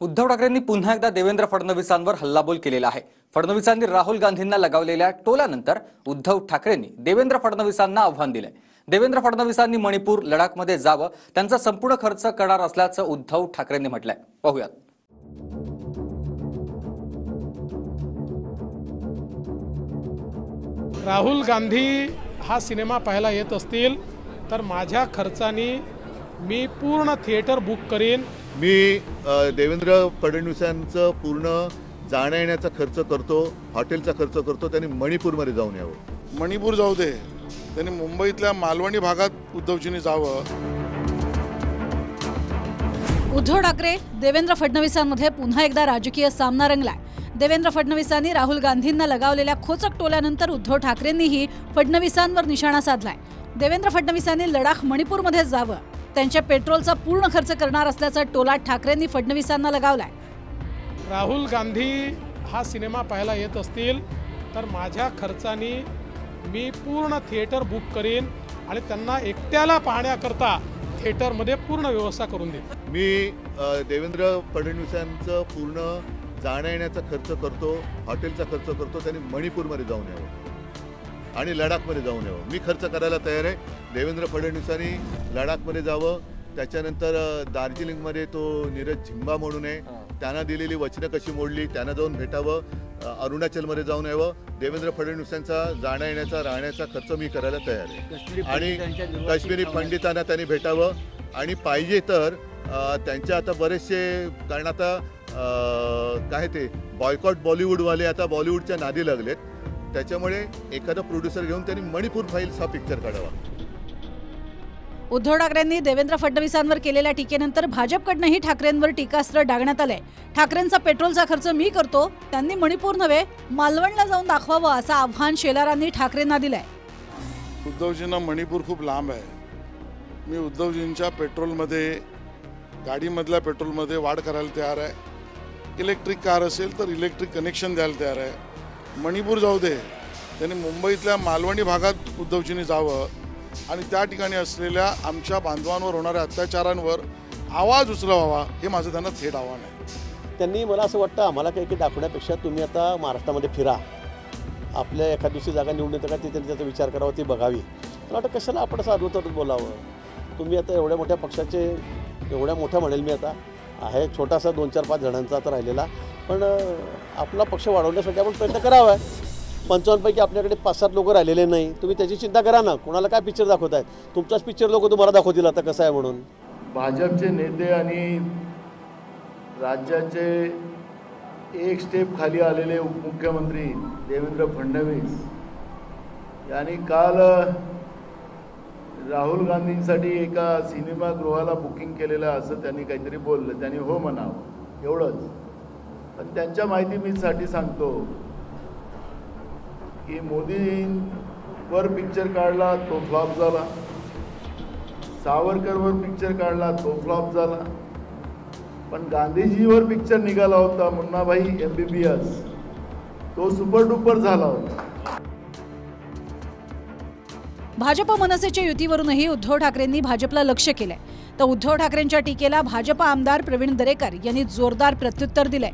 उद्धव ठाकरेंनी पुन्हा एकदा देवेंद्र फडणवीसांवर हल्लाबोल केलेला आहे। फडणवीसांनी राहुल गांधींना लगावलेल्या टोलानंतर उद्धव ठाकरेंनी देवेंद्र फडणवीसांना आव्हान दिले। देवेंद्र फडणवीसांनी मणिपूर लडाखमध्ये जावं, त्यांचा संपूर्ण खर्च करणार असल्याचं उद्धव ठाकरेंनी म्हटलंय। पाहूयात। राहुल गांधी हा सिनेमा पाहायला येत असतील तर माझ्या खर्चानी मी पूर्ण थिएटर बुक करीन। मी देवेंद्र फडणवीसांचं पूर्ण जाण्या येण्याचा खर्च करतो, हॉटेलचा खर्च करतो। त्यांनी मणिपूरमध्ये जाऊन यावं। मणिपूर जाऊ दे, त्यांनी मुंबईतल्या मालवणी भागात उद्धवजींनी जावं। उद्धव ठाकरे देवेंद्र फडणवीसांमध्ये पुन्हा एकदा राजकीय सामना रंगलाय। देवेंद्र फडणवीसांनी राहुल गांधींना लगावलेल्या खोचक टोल्यानंतर उद्धव ठाकरेंनीही फडणवीसांवर निशाणा साधलाय। देवेंद्र फडणवीसांनी लडाख मणिपूरमध्ये जावं, त्यांच्या पेट्रोलचा पूर्ण खर्च करणार असल्याचा टोला ठाकरेंनी फडणवीसांना लगावलाय। राहुल गांधी हा सिनेमा पाहायला येत असतील तर माझ्या खर्चानी मी पूर्ण थिएटर बुक करीन आणि त्यांना एकट्याला पाहण्याकरता थिएटरमध्ये पूर्ण व्यवस्था करून देईन। मी देवेंद्र फडणवीसांचं पूर्ण जाण्या येण्याचा खर्च करतो, हॉटेलचा खर्च करतो। त्यांनी मणिपूरमध्ये जाऊन यावं आणि लडाखमध्ये जाऊन यावं। मी खर्च करायला तयार आहे। देवेंद्र फडणवीसांनी लडाखमध्ये जावं, त्याच्यानंतर दार्जिलिंगमध्ये तो नीरज झिंबा म्हणून आहे, त्यांना दिलेली वचनं कशी मोडली त्यांना जाऊन भेटावं। अरुणाचलमध्ये जाऊन यावं। देवेंद्र फडणवीसांचा जाण्या येण्याचा राहण्याचा खर्च मी करायला तयार आहे आणि काश्मीरी पंडितांना त्यांनी भेटावं आणि पाहिजे तर त्यांच्या आता बरेचसे, कारण आता काय ते बॉयकॉट बॉलिवूडवाले आता बॉलिवूडच्या नादी लागलेत, त्याच्यामुळे एखादा प्रोड्युसर घेऊन त्यांनी मणिपूर फाईल्स हा पिक्चर काढावा। उद्धव ठाकरेंनी देवेंद्र फडणवीसांवर केलेल्या टीकेनंतर भाजपकडूनही ठाकरेंवर टीकास्त्र डागण्यात आलंय। ठाकरेंचा पेट्रोलचा खर्च मी करतो, त्यांनी मणिपूर नव्हे मालवणला जाऊन दाखवावं असं आव्हान शेलारांनी ठाकरेंना दिलंय। उद्धवजींना मणिपूर खूप लांब आहे। मी उद्धवजींच्या पेट्रोलमध्ये, गाडीमधल्या पेट्रोलमध्ये वाढ करायला तयार आहे। इलेक्ट्रिक कार असेल तर इलेक्ट्रिक कनेक्शन द्यायला तयार आहे। मणिपूर जाऊ दे, त्यांनी मुंबईतल्या मालवणी भागात उद्धवजींनी जावं आणि त्या ठिकाणी असलेल्या आमच्या बांधवांवर होणाऱ्या अत्याचारांवर आवाज उचलावा, हे माझं त्यांना थेट आव्हान आहे। त्यांनी मला असं वाटतं आम्हाला काही दाखवण्यापेक्षा तुम्ही आता महाराष्ट्रामध्ये फिरा, आपल्या एखाद दुसरी जागा निवडून येतं का तिथे त्याचा विचार करावा, ती बघावी। मला वाटतं कशाला आपण असं अडवत बोलावं। तुम्ही आता एवढ्या मोठ्या पक्षाचे, एवढ्या मोठ्या म्हणेल मी आता आहे, छोटासा 2-4-5 जणांचा आता राहिलेला, पण आपला पक्ष वाढवण्यासाठी आपण प्रयत्न करावा। 55 पैकी आपल्याकडे 5-7 लोक राहिलेले नाही, तुम्ही त्याची चिंता करा ना। कोणाला काय पिक्चर दाखवतायत, तुमचाच पिक्चर लोक तुम्हाला दाखवतील आता कसं आहे म्हणून। भाजपचे नेते आणि राज्याचे एक स्टेप खाली आलेले उपमुख्यमंत्री देवेंद्र फडणवीस यांनी काल राहुल गांधींसाठी एका सिनेमागृहाला बुकिंग केलेलं असं त्यांनी काहीतरी बोललं। त्यांनी हो म्हणावं एवढंच, पण त्यांच्या माहितीसाठी सांगतो की मोदींवर पिक्चर काढला तो फ्लॉप झाला, सावरकरवर पिक्चर काढला तो फ्लॉप झाला, पण गांधीजीवर पिक्चर निघाला होता मुन्नाभाई MBBS, तो सुपर डुपर झाला होता। भाजप मनसेच्या युतीवरूनही उद्धव ठाकरेंनी भाजपला लक्ष्य केलंय। तर उद्धव ठाकरेंच्या टीकेला भाजप आमदार प्रवीण दरेकर यांनी जोरदार प्रत्युत्तर दिलंय।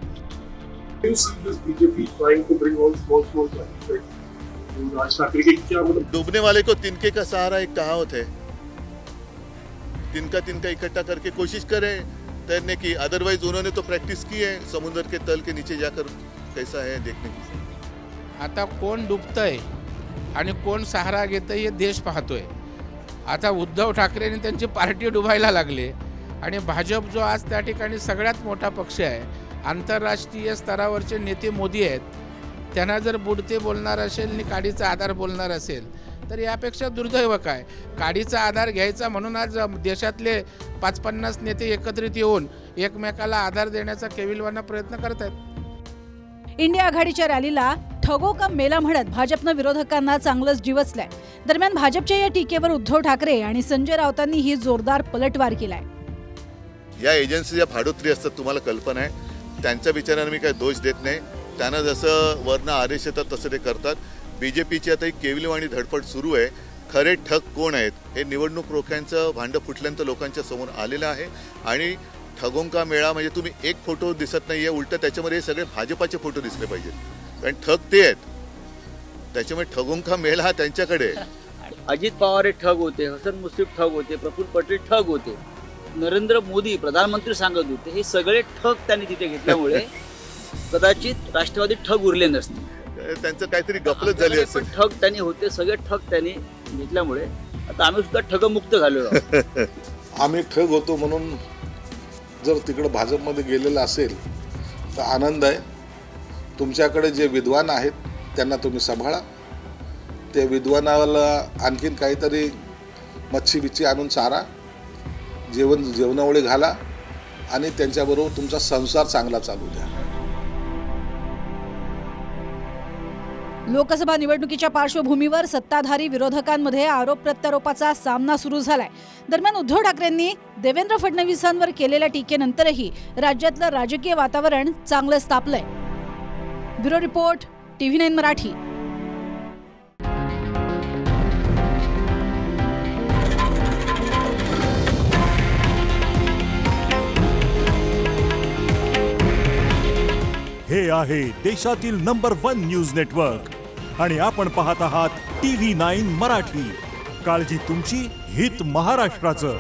डूबने वाले को तिनके का सहारा एक कहावत है, तिनका तिनका इकट्ठा करके कोशिश करें तैरने की। अदरवाइज उन्होंने तो प्रैक्टिस की है समुद्र के तल के नीचे जाकर कैसा है देखने की। आता कोण डुबतंय आणि कोण सहारा घेतंय हे देश पाहतोय। आता उद्धव ठाकरेंनी त्यांची पार्टी डुबायला लागले आणि भाजप जो आज त्या ठिकाणी सगळ्यात मोठा पक्ष आहे, आंतरराष्ट्रीय स्तरावरचे नेते मोदी आहेत, त्यांना जर बुडते बोलणार असेल आणि काडीचा आधार बोलणार असेल तर यापेक्षा दुर्दैव काय। काडीचा आधार घ्यायचा म्हणून आज देशातले 50-50 नेते एकत्रित येऊन एकमेकाला आधार देण्याचा केविलवाना प्रयत्न करत आहेत। इंडिया आघाडीच्या रॅलीला ठगो का मेला म्हणत भाजपनं विरोधकांना चांगलंच डिवचलंय। दरम्यान भाजपच्या या टीकेवर उद्धव ठाकरे आणि संजय राऊतांनी ही जोरदार पलटवार केलाय। या एजन्सीच्या भाडोत्री असतात, तुम्हाला कल्पना आहे। त्यांच्या विचाराने मी काही दोष देत नाही, त्यांना जसं वरनं आदेश येतात तसं ते करतात। बीजेपीची आता एक केविलवाणी धडपड सुरू आहे। खरे ठग कोण आहेत हे निवडणूक रोख्यांचं भांडं फुटल्यानंतर लोकांच्या समोर आलेलं आहे आणि ठगोंका मेळा म्हणजे तुम्ही एक फोटो दिसत नाहीये, उलट त्याच्यामध्ये सगळे भाजपाचे फोटो दिसले पाहिजेत, कारण ठग ते आहेत. त्याच्यामुळे ठगोंका मेळा हा त्यांच्याकडे आहे. अजित पवार हे ठग होते, हसन मुश्रीफ ठग होते, प्रफुल्ल पटेल ठग होते, नरेंद्र मोदी प्रधानमंत्री सांगत होते, हे सगळे ठग त्यांनी तिथे घेतल्यामुळे कदाचित राष्ट्रवादी ठग उरले नसते. त्यांचं काहीतरी गफलत झाली पण असेल. ठग त्यांनी होते, सगळे ठग त्यांनी घेतल्यामुळे आता आम्ही सुद्धा ठगमुक्त झालो आहोत. आम्ही ठग होतो म्हणून जर तिकडं भाजपमध्ये गेलेलं असेल तर आनंद आहे. तुमच्याकडे जे विद्वान आहेत त्यांना तुम्ही सांभाळा. त्या विद्वानाला आणखीन काहीतरी मच्छी बिच्छी आणून चारा, जेवणावळी घाला आणि त्यांच्याबरोबर तुमचा संसार चांगला चालू द्या. लोकसभा निवडणुकीच्या पार्श्वभूमीवर सत्ताधारी विरोधकांमध्ये आरोप प्रत्यारोपाचा सामना सुरू झालाय. दरम्यान उद्धव ठाकरेंनी देवेंद्र फडणवीसांवर केलेल्या टीकेनंतरही राज्यातलं राजकीय वातावरण चांगलंच तापलंय. Bureau report, TV9 Marathi. हे आहे देशातील नंबर 1 न्यूज नेटवर्क आणि आपण पाहत आहात TV9 मराठी. काळजी तुमची, हित महाराष्ट्राचं.